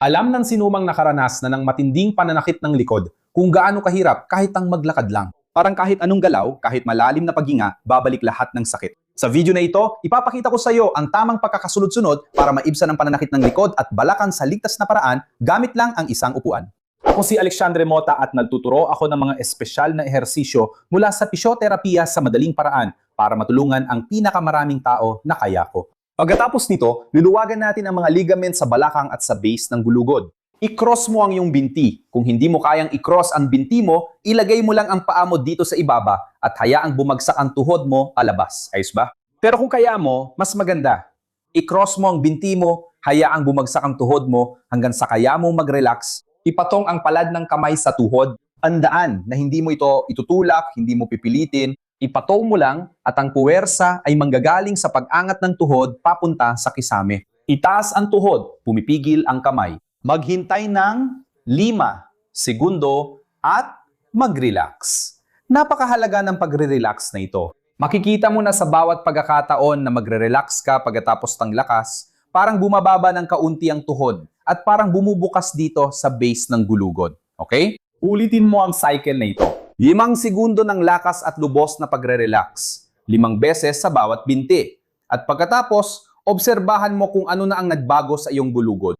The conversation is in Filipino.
Alam ng sinumang nakaranas na ng matinding pananakit ng likod kung gaano kahirap kahit ang maglakad lang. Parang kahit anong galaw, kahit malalim na paghinga, babalik lahat ng sakit. Sa video na ito, ipapakita ko sa iyo ang tamang pagkakasunod-sunod para maibsan ang pananakit ng likod at balakang sa ligtas na paraan gamit lang ang isang upuan. Ako si Alexandre Mota at nagtuturo ako ng mga espesyal na ehersisyo mula sa pisyoterapiya sa madaling paraan para matulungan ang pinakamaraming tao na kaya ko. Pagkatapos nito, luluwagan natin ang mga ligament sa balakang at sa base ng gulugod. I-cross mo ang iyong binti. Kung hindi mo kayang i-cross ang binti mo, ilagay mo lang ang paa mo dito sa ibaba at hayaang bumagsak ang tuhod mo palabas. Ayos ba? Pero kung kaya mo, mas maganda. I-cross mo ang binti mo, hayaang bumagsak ang tuhod mo hanggang sa kaya mong mag-relax. Ipatong ang palad ng kamay sa tuhod. Tandaan na hindi mo ito itutulak, hindi mo pipilitin. Ipatong mo lang at ang puwersa ay manggagaling sa pag-angat ng tuhod papunta sa kisame. Itaas ang tuhod, pumipigil ang kamay. Maghintay ng 5 segundo at mag-relax. Napakahalaga ng pagre-relax na ito. Makikita mo na sa bawat pagkakataon na magre-relax ka pagkatapos ng lakas, parang bumababa ng kaunti ang tuhod at parang bumubukas dito sa base ng gulugod. Okay? Ulitin mo ang cycle na ito. 5 segundo ng lakas at lubos na pagre-relax. 5 beses sa bawat binti. At pagkatapos, obserbahan mo kung ano na ang nagbago sa iyong gulugod.